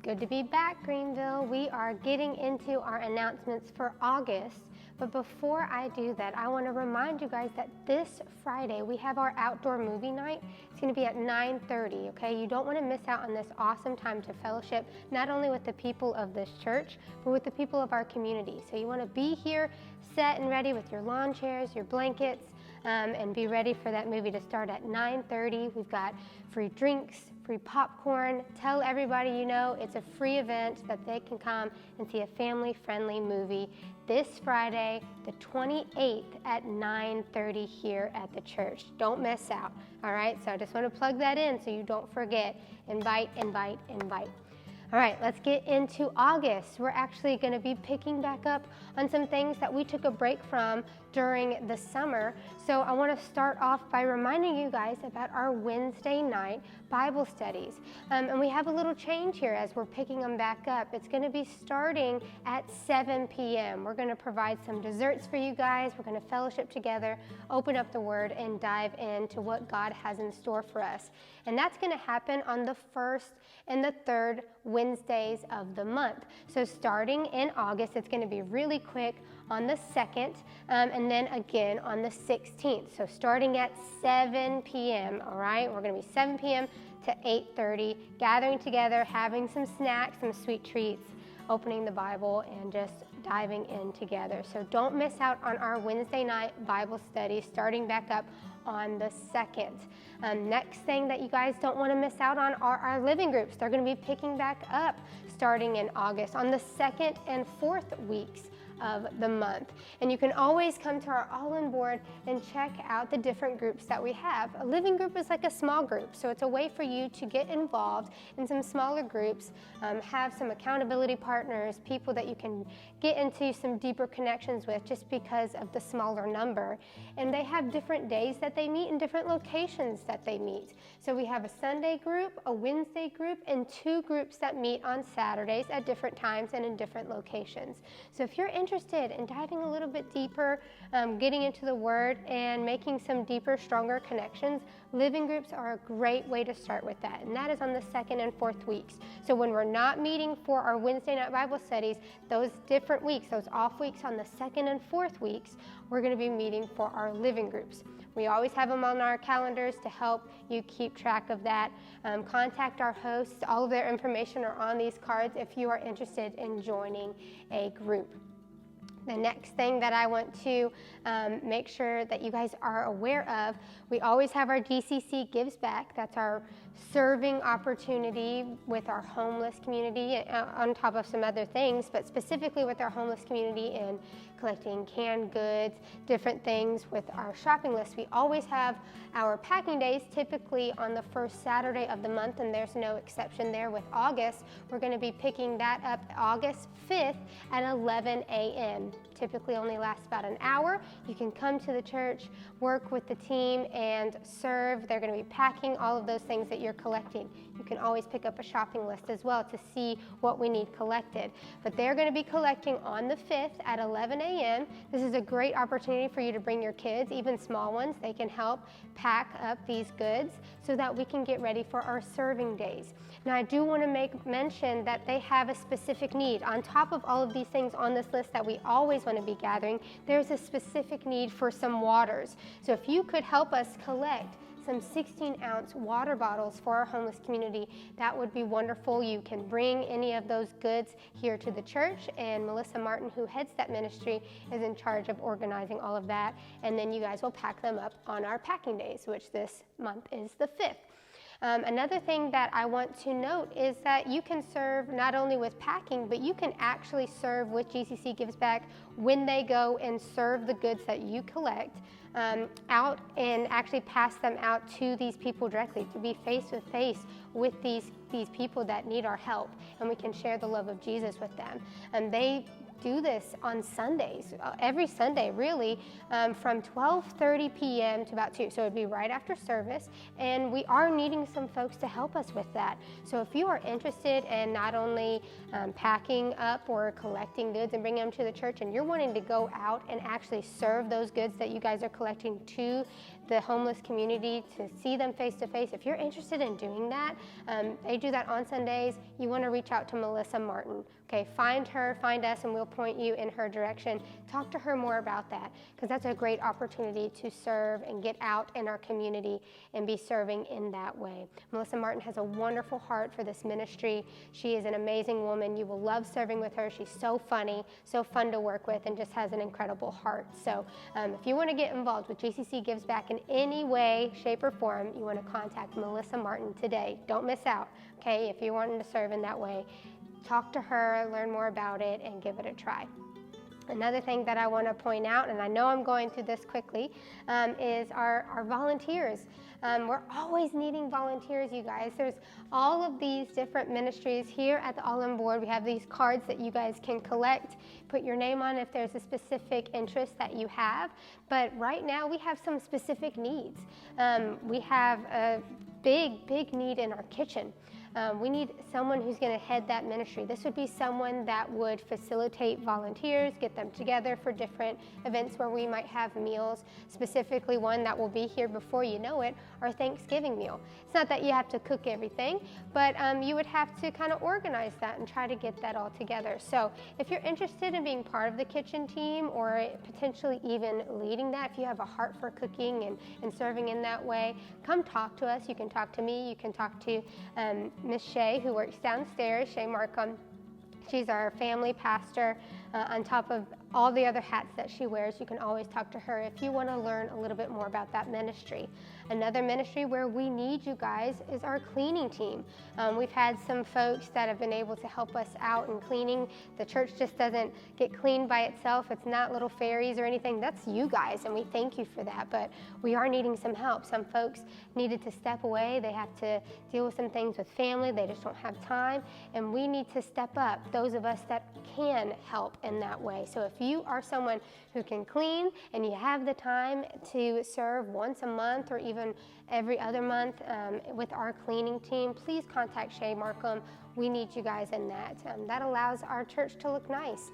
Good to be back, Greenville. We are getting into our announcements for August. But before I do that, I want to remind you guys that this Friday we have our outdoor movie night. It's going to be at 9:30, okay? You don't want to miss out on this awesome time to fellowship, not only with the people of this church, but with the people of our community. So you want to be here set and ready with your lawn chairs, your blankets, and be ready for that movie to start at 9:30. We've got free drinks, free popcorn. Tell everybody you know it's a free event that they can come and see a family-friendly movie this Friday, the 28th at 9:30 here at the church. Don't miss out, all right? So I just want to plug that in so you don't forget. Invite, invite, invite. All right, let's get into August. We're actually going to be picking back up on some things that we took a break from during the summer. So I want to start off by reminding you guys about our Wednesday night Bible studies. And we have a little change here as we're picking them back up. It's going to be starting at 7 p.m. We're going to provide some desserts for you guys. We're going to fellowship together, open up the Word, and dive into what God has in store for us. And that's going to happen on the first and the third Wednesdays of the month. So starting in August, it's going to be really quick on the 2nd, and then again on the 16th. So starting at 7 p.m., all right? We're going to be 7 p.m. to 8:30, gathering together, having some snacks, some sweet treats, opening the Bible, and just diving in together. So don't miss out on our Wednesday night Bible study starting back up on the 2nd. Next thing that you guys don't want to miss out on are our living groups. They're going to be picking back up starting in August on the 2nd and 4th weeks of the month. And you can always come to our All-In board and check out the different groups that we have. A living group is like a small group, so it's a way for you to get involved in some smaller groups, have some accountability partners, people that you can get into some deeper connections with just because of the smaller number. And they have different days that they meet and different locations that they meet. So we have a Sunday group, a Wednesday group, and 2 groups that meet on Saturdays at different times and in different locations. So if you're interested in diving a little bit deeper, getting into the Word and making some deeper, stronger connections, living groups are a great way to start with that. And that is on the 2nd and 4th weeks. So when we're not meeting for our Wednesday night Bible studies, those different weeks, those off weeks on the 2nd and 4th weeks, we're going to be meeting for our living groups. We always have them on our calendars to help you keep track of that. Contact our hosts. All of their information are on these cards if you are interested in joining a group. The next thing that I want to make sure that you guys are aware of, we always have our GCC Gives Back. That's our serving opportunity with our homeless community on top of some other things, but specifically with our homeless community in collecting canned goods, different things with our shopping list. We always have our packing days typically on the first Saturday of the month, and there's no exception there with August. We're going to be picking that up August 5th at 11 a.m. Typically only lasts about an hour. You can come to the church, work with the team, and serve. They're going to be packing all of those things that you're collecting. You can always pick up a shopping list as well to see what we need collected. But they're going to be collecting on the 5th at 11 a.m. This is a great opportunity for you to bring your kids, even small ones. They can help pack up these goods so that we can get ready for our serving days. Now, I do want to make mention that they have a specific need. On top of all of these things on this list that we always want to be gathering, there's a specific need for some waters. So if you could help us collect some 16-ounce water bottles for our homeless community, that would be wonderful. You can bring any of those goods here to the church, and Melissa Martin, who heads that ministry, is in charge of organizing all of that, and then you guys will pack them up on our packing days, which this month is the 5th. Another thing that I want to note is that you can serve not only with packing, but you can actually serve with GCC Gives Back when they go and serve the goods that you collect out and actually pass them out to these people directly, to be face to face with these people that need our help, and we can share the love of Jesus with them. And they do this on Sundays, every Sunday really, from 12:30 p.m. to about 2. So it'd be right after service, and we are needing some folks to help us with that. So if you are interested in not only packing up or collecting goods and bringing them to the church, and you're wanting to go out and actually serve those goods that you guys are collecting to the homeless community, to see them face to face. If you're interested in doing that, they do that on Sundays. You want to reach out to Melissa Martin. Okay, find her, find us, and we'll point you in her direction. Talk to her more about that, because that's a great opportunity to serve and get out in our community and be serving in that way. Melissa Martin has a wonderful heart for this ministry. She is an amazing woman. You will love serving with her. She's so funny, so fun to work with, and just has an incredible heart. So if you want to get involved with JCC Gives Back in any way, shape, or form, you want to contact Melissa Martin today. Don't miss out, okay, if you're wanting to serve in that way. Talk to her, learn more about it, and give it a try. Another thing that I want to point out, and I know I'm going through this quickly, is our volunteers. We're always needing volunteers, you guys. There's all of these different ministries here at the All On Board. We have these cards that you guys can collect, put your name on if there's a specific interest that you have. But right now we have some specific needs. We have a big need in our kitchen. We need someone who's going to head that ministry. This would be someone that would facilitate volunteers, get them together for different events where we might have meals, specifically one that will be here before you know it, our Thanksgiving meal. It's not that you have to cook everything, but you would have to kind of organize that and try to get that all together. So if you're interested in being part of the kitchen team, or potentially even leading that, if you have a heart for cooking and serving in that way, come talk to us. You can talk to me, you can talk to Miss Shay, who works downstairs, Shay Markham. She's our family pastor. On top of all the other hats that she wears, you can always talk to her if you want to learn a little bit more about that ministry. Another ministry where we need you guys is our cleaning team. We've had some folks that have been able to help us out in cleaning. The church just doesn't get cleaned by itself. It's not little fairies or anything. That's you guys, and we thank you for that. But we are needing some help. Some folks needed to step away. They have to deal with some things with family. They just don't have time, and we need to step up, those of us that can help in that way. So if you are someone who can clean and you have the time to serve once a month or even every other month with our cleaning team, please contact Shay Markham. We need you guys in that. That allows our church to look nice,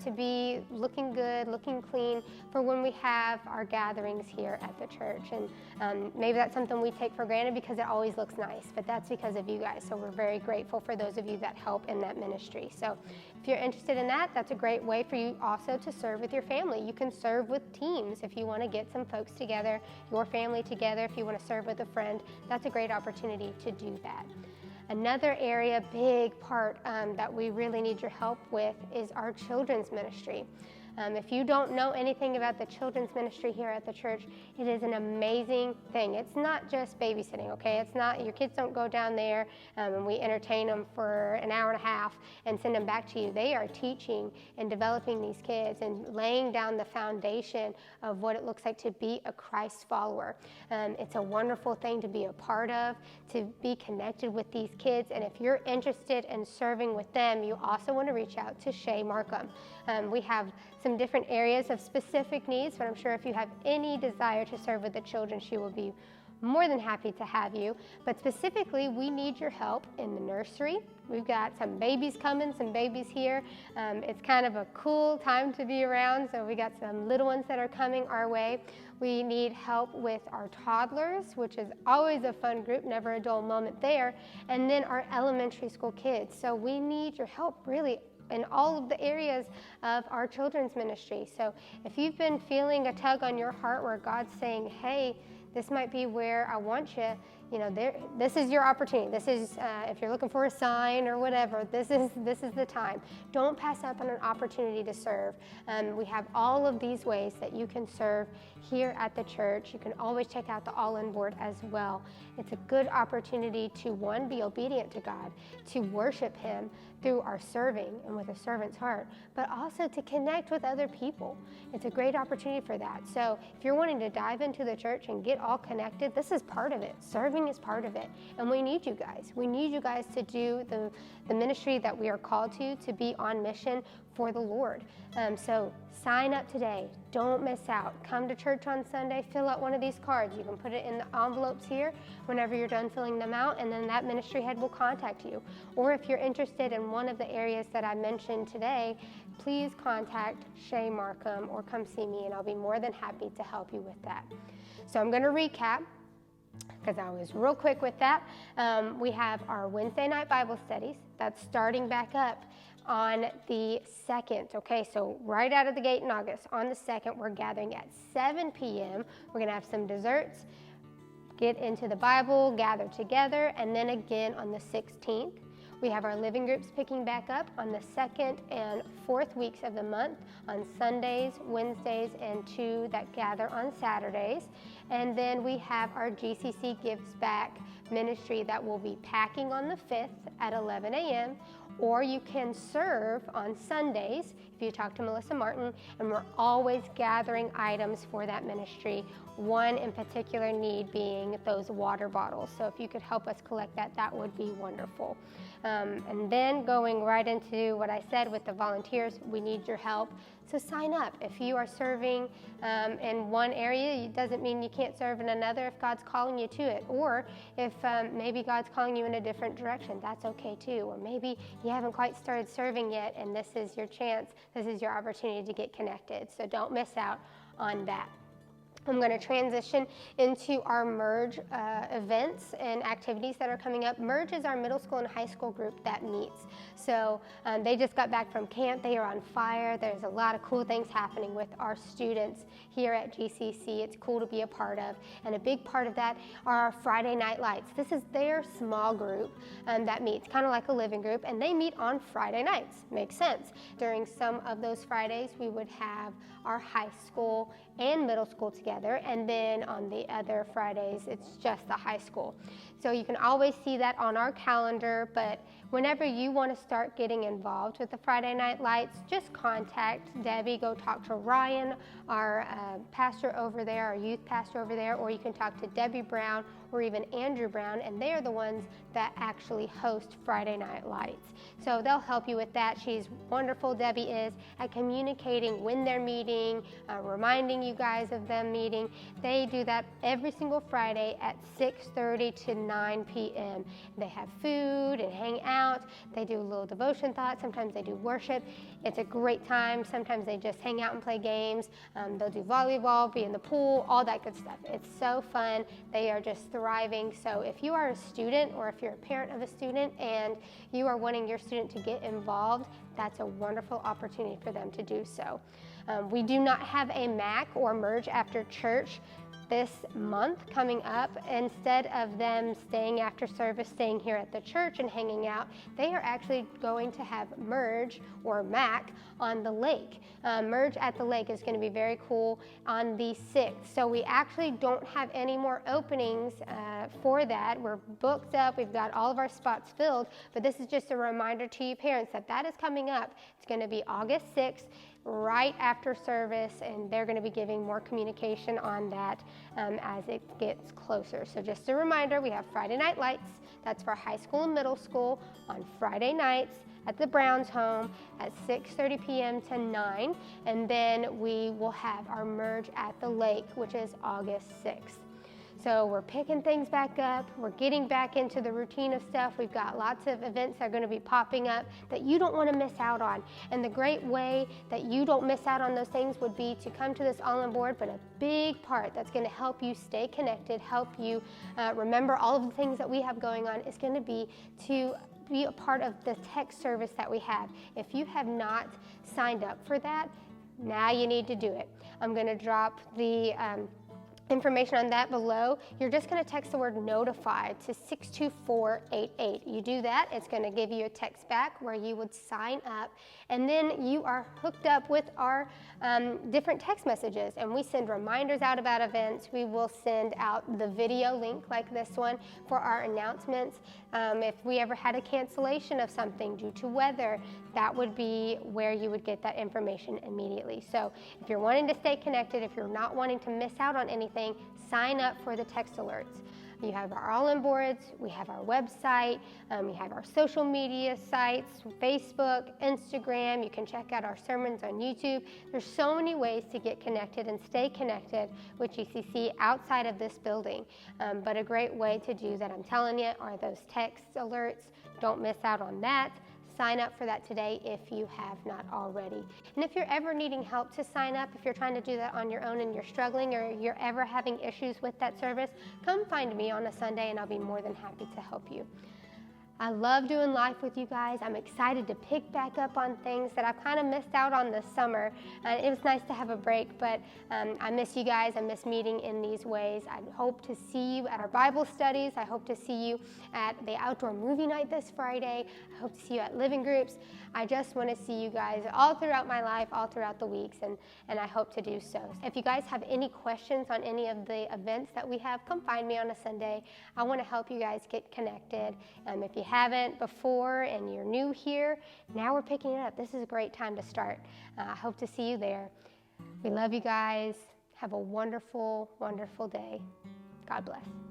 to be looking good, looking clean for when we have our gatherings here at the church. And maybe that's something we take for granted because it always looks nice, but that's because of you guys. So we're very grateful for those of you that help in that ministry. So if you're interested in that, that's a great way for you also to serve with your family. You can serve with teams if you want to get some folks together, your family together, if you want to serve with a friend. That's a great opportunity to do that. Another area, big part that we really need your help with is our children's ministry. If you don't know anything about the children's ministry here at the church, it is an amazing thing. It's not just babysitting, okay? It's not, your kids don't go down there and we entertain them for an hour and a half and send them back to you. They are teaching and developing these kids and laying down the foundation of what it looks like to be a Christ follower. It's a wonderful thing to be a part of, to be connected with these kids. And if you're interested in serving with them, you also want to reach out to Shay Markham. We have some different areas of specific needs, but I'm sure if you have any desire to serve with the children, she will be more than happy to have you. But specifically, we need your help in the nursery. We've got some babies coming, some babies here. It's kind of a cool time to be around, so we got some little ones that are coming our way. We need help with our toddlers, which is always a fun group, never a dull moment there, and then our elementary school kids. So we need your help really in all of the areas of our children's ministry. So if you've been feeling a tug on your heart where God's saying, hey, this might be where I want you, this is your opportunity. This is, if you're looking for a sign or whatever, this is the time. Don't pass up on an opportunity to serve. We have all of these ways that you can serve here at the church. You can always check out the All On Board as well. It's a good opportunity to, one, be obedient to God, to worship Him through our serving and with a servant's heart, but also to connect with other people. It's a great opportunity for that. So if you're wanting to dive into the church and get all connected, this is part of it. Serving is part of it. And we need you guys. We need you guys to do the ministry that we are called to be on mission for the Lord. So sign up today. Don't miss out. Come to church on Sunday. Fill out one of these cards. You can put it in the envelopes here whenever you're done filling them out, and then that ministry head will contact you. Or if you're interested in one of the areas that I mentioned today, please contact Shay Markham or come see me, and I'll be more than happy to help you with that. So I'm going to recap, because I was real quick with that. We have our Wednesday night Bible studies. That's starting back up on the 2nd, okay? So right out of the gate in August, on the 2nd, we're gathering at 7 p.m. We're gonna have some desserts, get into the Bible, gather together, and then again on the 16th. We have our living groups picking back up on the 2nd and 4th weeks of the month on Sundays, Wednesdays, and 2 that gather on Saturdays. And then we have our GCC Gives Back ministry that will be packing on the 5th at 11 a.m. Or you can serve on Sundays if you talk to Melissa Martin, and we're always gathering items for that ministry, one in particular need being those water bottles. So if you could help us collect that, that would be wonderful. And then going right into what I said with the volunteers, we need your help. So sign up. If you are serving in one area, it doesn't mean you can't serve in another if God's calling you to it. Or if maybe God's calling you in a different direction, that's okay too. Or maybe you haven't quite started serving yet and this is your chance, this is your opportunity to get connected. So don't miss out on that. I'm going to transition into our Merge events and activities that are coming up. Merge is our middle school and high school group that meets. So they just got back from camp. They are on fire. There's a lot of cool things happening with our students here at GCC. It's cool to be a part of. And a big part of that are our Friday Night Lights. This is their small group that meets, kind of like a living group, and they meet on Friday nights. Makes sense. During some of those Fridays, we would have our high school and middle school together, and then on the other Fridays, it's just the high school. So you can always see that on our calendar, but whenever you want to start getting involved with the Friday Night Lights, just contact Debbie, go talk to Ryan, our pastor over there, our youth pastor over there, or you can talk to Debbie Brown or even Andrew Brown, and they are the ones that actually host Friday Night Lights. So they'll help you with that. She's wonderful, Debbie is, at communicating when they're meeting, reminding you guys of them meeting. They do that every single Friday at 6:30 to 9 p.m. They have food and hang out. They do a little devotion thought. Sometimes they do worship. It's a great time. Sometimes they just hang out and play games. They'll do volleyball, be in the pool, all that good stuff. It's so fun. They are just thriving. So if you are a student or if you're a parent of a student and you are wanting your student to get involved, that's a wonderful opportunity for them to do so. We do not have a MAC or Merge After Church this month coming up. Instead of them staying after service, staying here at the church and hanging out, they are actually going to have Merge or MAC on the lake. Merge at the lake is going to be very cool on the 6th. So we actually don't have any more openings for that. We're booked up. We've got all of our spots filled, but this is just a reminder to you parents that that is coming up. It's going to be August 6th. Right after service, and they're going to be giving more communication on that as it gets closer. So just a reminder, we have Friday Night Lights. That's for high school and middle school on Friday nights at the Browns home at 6:30 p.m. to 9, and then we will have our Merge at the lake, which is August 6th. So we're picking things back up. We're getting back into the routine of stuff. We've got lots of events that are going to be popping up that you don't want to miss out on. And the great way that you don't miss out on those things would be to come to this All On Board, but a big part that's going to help you stay connected, help you remember all of the things that we have going on is going to be to be a part of the text service that we have. If you have not signed up for that, now you need to do it. I'm going to drop the information on that below. You're just going to text the word notify to 62488. You do that, it's going to give you a text back where you would sign up, and then you are hooked up with our different text messages, and we send reminders out about events. We will send out the video link like this one for our announcements. If we ever had a cancellation of something due to weather, that would be where you would get that information immediately. So if you're wanting to stay connected, if you're not wanting to miss out on anything, sign up for the text alerts. You have our all-in boards, we have our website, we have our social media sites, Facebook, Instagram. You can check out our sermons on YouTube. There's so many ways to get connected and stay connected with GCC outside of this building. But a great way to do that, I'm telling you, are those text alerts. Don't miss out on that. sign up for that today if you have not already. And if you're ever needing help to sign up, if you're trying to do that on your own and you're struggling, or you're ever having issues with that service, come find me on a Sunday and I'll be more than happy to help you. I love doing life with you guys. I'm excited to pick back up on things that I've kind of missed out on this summer. It was nice to have a break, but I miss you guys. I miss meeting in these ways. I hope to see you at our Bible studies. I hope to see you at the outdoor movie night this Friday. I hope to see you at living groups. I just want to see you guys all throughout my life, all throughout the weeks, and I hope to do so. If you guys have any questions on any of the events that we have, come find me on a Sunday. I want to help you guys get connected. If you haven't before and you're new here, now we're picking it up. This is a great time to start. I hope to see you there. We love you guys. Have a wonderful, wonderful day. God bless.